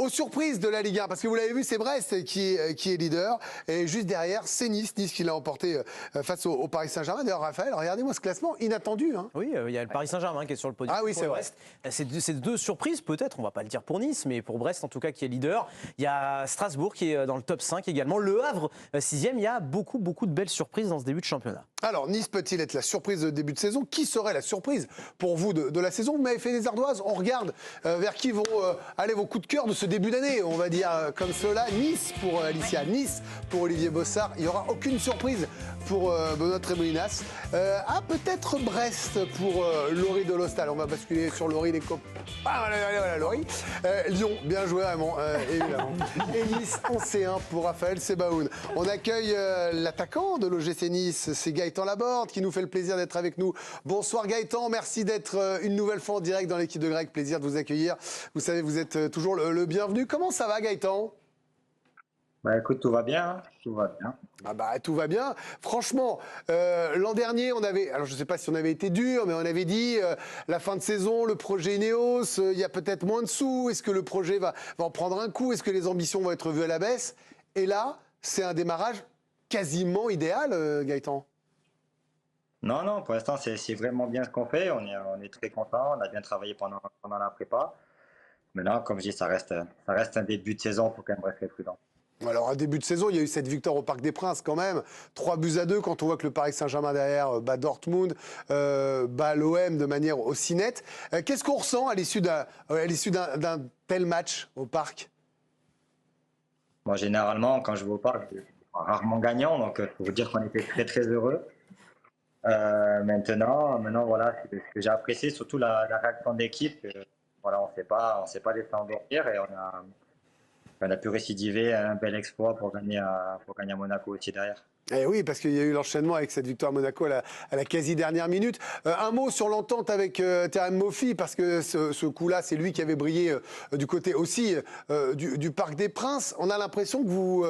aux surprises de la Ligue 1, parce que vous l'avez vu, c'est Brest qui est leader, et juste derrière, c'est Nice qui l'a emporté face au Paris Saint-Germain. D'ailleurs, Raphaël, regardez-moi ce classement inattendu. Hein. Oui, il y a le Paris Saint-Germain qui est sur le podium. Ah oui, c'est vrai. Brest. C'est deux surprises peut-être, on va pas le dire pour Nice, mais pour Brest en tout cas qui est leader. Il y a Strasbourg qui est dans le top 5 également. Le Havre, 6e. Il y a beaucoup de belles surprises dans ce début de championnat. Alors, Nice peut-il être la surprise de début de saison? Qui serait la surprise pour vous de la saison? Vous m'avez fait des ardoises. On regarde vers qui vont aller vos coups de cœur de ce début d'année. On va dire comme cela. Nice pour Alicia, Nice pour Olivier Bossard. Il n'y aura aucune surprise pour Benoît Trémolinas. Peut-être Brest pour Laurie de l'Hostal. On va basculer sur Laurie, les copains. Ah, voilà, Laurie. Lyon, bien joué, Raymond, évidemment. Et Nice, en C1 pour Raphaël Sebaoun. On accueille l'attaquant de l'OGC Nice, c'est Gaëtan Laborde, qui nous fait le plaisir d'être avec nous. Bonsoir Gaëtan, merci d'être une nouvelle fois en direct dans l'équipe de Greg. Plaisir de vous accueillir. Vous savez, vous êtes toujours le bienvenu. Comment ça va, Gaëtan ? Écoute, tout va bien, hein. Tout va bien. Tout va bien. Franchement, l'an dernier, alors je ne sais pas si on avait été dur, mais on avait dit la fin de saison, le projet Ineos, il y a peut-être moins de sous. Est-ce que le projet va en prendre un coup? Est-ce que les ambitions vont être revues à la baisse? Et là, c'est un démarrage quasiment idéal, Gaëtan. Non, pour l'instant, c'est vraiment bien ce qu'on fait. On est très content. On a bien travaillé pendant la prépa. Mais là, comme je dis, ça reste un début de saison. Il faut quand même rester prudent. Alors, à début de saison, il y a eu cette victoire au Parc des Princes quand même. 3-2 quand on voit que le Paris Saint-Germain derrière bat Dortmund, bat l'OM de manière aussi nette. Qu'est-ce qu'on ressent à l'issue d'un tel match au Parc? Moi, généralement, quand je vais au Parc, je suis rarement gagnant. Donc, il faut vous dire qu'on était très, très heureux. Maintenant, voilà, ce que j'ai apprécié, surtout la réaction d'équipe. Voilà, on ne s'est pas laissé endormir et on a pu récidiver un bel exploit pour gagner à Monaco aussi derrière. Eh oui, parce qu'il y a eu l'enchaînement avec cette victoire à Monaco à la quasi-dernière minute. Un mot sur l'entente avec Terem Moffi, parce que ce coup-là, c'est lui qui avait brillé du côté aussi du Parc des Princes. On a l'impression que vous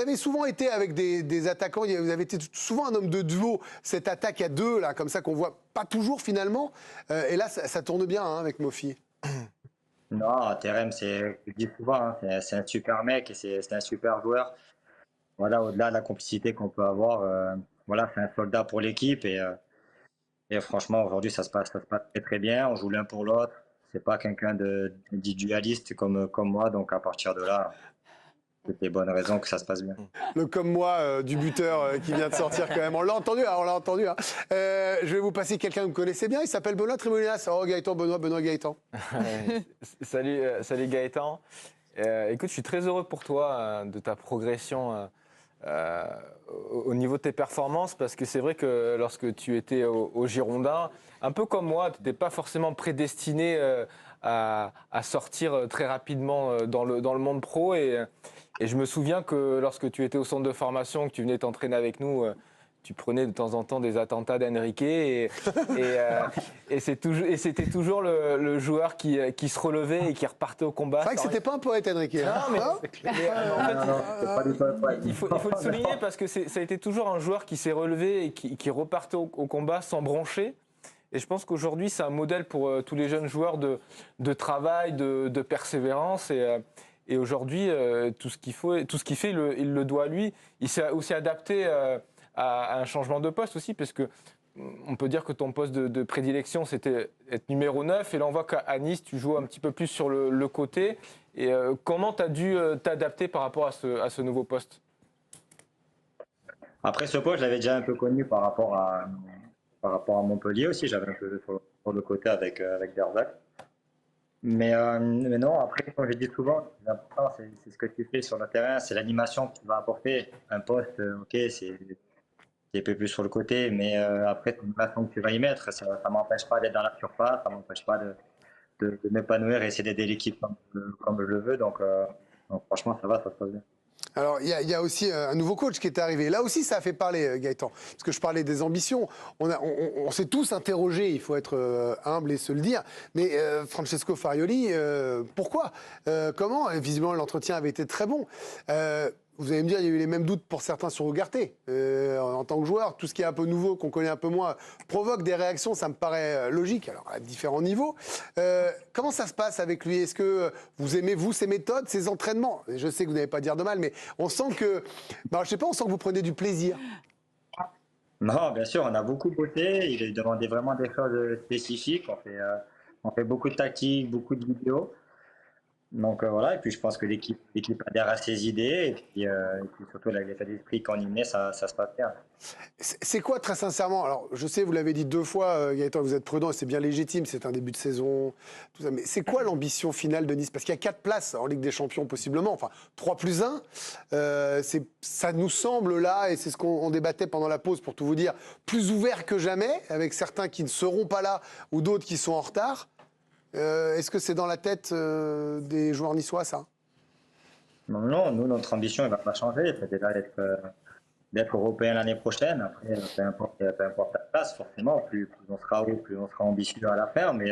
avez souvent été avec des attaquants, vous avez été souvent un homme de duo, cette attaque à deux, là, comme ça, qu'on voit pas toujours finalement. Et là, ça tourne bien avec Moffi. Non, Terem, je dis souvent, hein, c'est un super mec et c'est un super joueur. Voilà, au-delà de la complicité qu'on peut avoir, voilà, c'est un soldat pour l'équipe et franchement, aujourd'hui, ça se passe très très bien. On joue l'un pour l'autre. C'est pas quelqu'un d'individualiste comme moi, donc à partir de là, c'est des bonnes raisons que ça se passe bien. Le comme moi du buteur qui vient de sortir quand même. On l'a entendu. Hein. Je vais vous passer quelqu'un que vous connaissez bien. Il s'appelle Benoît Trémolinas. Oh, Gaëtan, Benoît Gaëtan. Salut Gaëtan. Écoute, je suis très heureux pour toi de ta progression au niveau de tes performances, parce que c'est vrai que lorsque tu étais au Girondins, un peu comme moi, tu n'étais pas forcément prédestiné à sortir très rapidement dans le monde pro. Et je me souviens que lorsque tu étais au centre de formation, que tu venais t'entraîner avec nous, tu prenais de temps en temps des attentats d'Enrique et c'était toujours le joueur qui se relevait et qui repartait au combat. C'est vrai que c'était pas un poète, Enrique. Il faut le souligner parce que ça a été toujours un joueur qui s'est relevé et qui repartait au combat sans broncher. Et je pense qu'aujourd'hui, c'est un modèle pour tous les jeunes joueurs de travail, de persévérance. Et aujourd'hui, tout ce qu'il fait, il le doit à lui. Il s'est aussi adapté à un changement de poste aussi, parce que on peut dire que ton poste de prédilection, c'était être numéro 9. Et là, on voit qu'à Nice, tu joues un petit peu plus sur le côté. Et comment tu as dû t'adapter par rapport à ce nouveau poste? Après ce poste, je l'avais déjà un peu connu par rapport à Montpellier aussi. J'avais un peu sur le côté avec Derzac. Mais non, après, comme je dis souvent, l'important, c'est ce que tu fais sur le terrain, c'est l'animation que tu vas apporter. Un poste, ok, c'est un peu plus sur le côté, mais après, ton façon que tu vas y mettre, ça ne m'empêche pas d'être dans la surface, ça ne m'empêche pas de m'épanouir et essayer d'aider l'équipe comme je le veux. Donc franchement, ça se passe bien. Alors, il y a aussi un nouveau coach qui est arrivé. Là aussi, ça a fait parler, Gaëtan. Parce que je parlais des ambitions. On s'est tous interrogés, il faut être humble et se le dire. Mais Francesco Farioli, pourquoi comment? Visiblement, l'entretien avait été très bon. Vous allez me dire, il y a eu les mêmes doutes pour certains sur Ugarte. En tant que joueur, tout ce qui est un peu nouveau, qu'on connaît un peu moins, provoque des réactions, ça me paraît logique, alors à différents niveaux. Comment ça se passe avec lui? Est-ce que vous aimez, vous, ses méthodes, ses entraînements? Je sais que vous n'allez pas dire de mal, mais on sent que, je sais pas, on sent que vous prenez du plaisir. Non, bien sûr, on a beaucoup bossé. Il a demandé vraiment des choses spécifiques. On fait beaucoup de tactiques, beaucoup de vidéos. Donc voilà, et puis je pense que l'équipe adhère à ses idées, et puis surtout l'état d'esprit qu'on y met, ça se passe bien. C'est quoi, très sincèrement? Alors, je sais, vous l'avez dit 2 fois, Gaëtan, vous êtes prudent, et c'est bien légitime, c'est un début de saison, tout ça. Mais c'est quoi l'ambition finale de Nice? Parce qu'il y a 4 places en Ligue des Champions, possiblement, enfin 3 plus 1. Ça nous semble là, et c'est ce qu'on débattait pendant la pause, pour tout vous dire, plus ouvert que jamais, avec certains qui ne seront pas là, ou d'autres qui sont en retard. Est-ce que c'est dans la tête des joueurs niçois, ça? Non, non, nous, notre ambition, elle va pas changer. C'est déjà d'être européen l'année prochaine. Après, peu importe la place, forcément, plus on sera haut, plus on sera ambitieux à la faire. Mais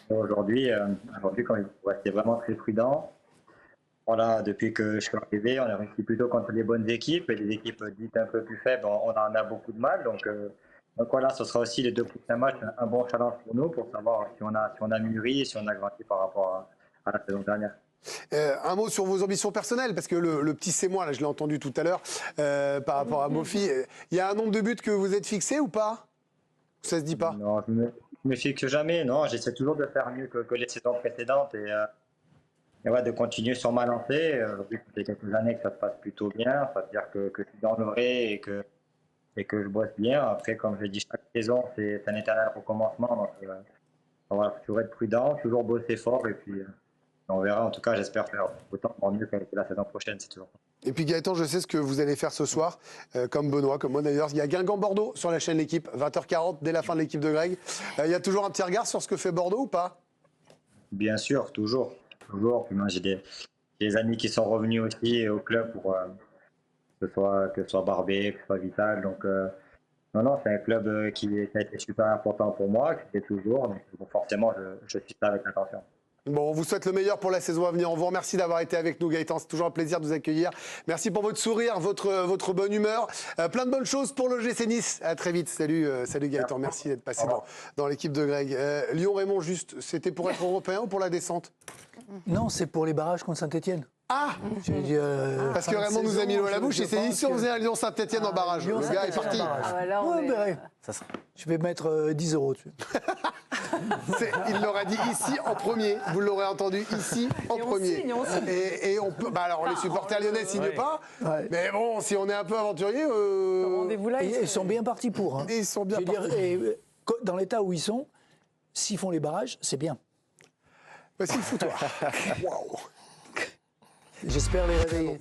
aujourd'hui, quand il faut rester vraiment très prudent. Voilà, depuis que je suis arrivé, on est réussi plutôt contre les bonnes équipes, et les équipes dites un peu plus faibles, on en a beaucoup de mal. Donc voilà, ce sera aussi les 2 prochains matchs un bon challenge pour nous, pour savoir si on a mûri et si on a grandi par rapport à la saison dernière. Un mot sur vos ambitions personnelles, parce que le petit c'est moi, là, je l'ai entendu tout à l'heure, par rapport à Mofi. Il y a un nombre de buts que vous êtes fixé ou pas? Ça se dit pas? Non, je me fixe jamais. Non, j'essaie toujours de faire mieux que les saisons précédentes, et ouais, de continuer sur ma lancée. Vu que ça fait quelques années que ça se passe plutôt bien, ça veut dire que je suis dans le vrai et que je bosse bien. Après, comme je l'ai dit, chaque saison, c'est un éternel recommencement. Donc, voilà, faut toujours être prudent, toujours bosser fort, et puis on verra. En tout cas, j'espère faire autant ou mieux que la saison prochaine, c'est toujours. Et puis Gaëtan, je sais ce que vous allez faire ce soir, comme Benoît, comme moi d'ailleurs. Il y a Guingamp-Bordeaux sur la chaîne L'équipe, 20h40, dès la fin de l'équipe de Greg. Il y a toujours un petit regard sur ce que fait Bordeaux ou pas? Bien sûr, toujours. Toujours. Puis moi, j'ai des amis qui sont revenus aussi au club pour que ce soit Barbé, que ce soit Vital. Donc, non, c'est un club qui a été super important pour moi, qui est toujours. Donc, forcément, je suis là avec attention. Bon, on vous souhaite le meilleur pour la saison à venir. On vous remercie d'avoir été avec nous, Gaëtan. C'est toujours un plaisir de vous accueillir. Merci pour votre sourire, votre bonne humeur. Plein de bonnes choses pour le GC Nice. À très vite. Salut Gaëtan. Merci d'être passé dans l'équipe de Greg. Lyon-Raymond, juste, c'était pour être européen ou pour la descente? Non, c'est pour les barrages contre Saint-Etienne. Ah, parce que Raymond nous a mis l'eau à la bouche et s'est dit si on faisait un Lyon-Saint-Etienne en barrage. Le gars est parti. Je vais mettre 10 € dessus. Il l'aura dit ici en premier. Vous l'aurez entendu ici en premier. Et on peut. Alors les supporters lyonnais signent pas. Ouais. Mais bon, si on est un peu aventurier. Rendez-vous là. Ils sont bien partis pour. Hein. Ils sont bien partis. Dans l'état où ils sont, s'ils font les barrages, c'est bien. Voici le foutoir. Waouh. J'espère les réveiller.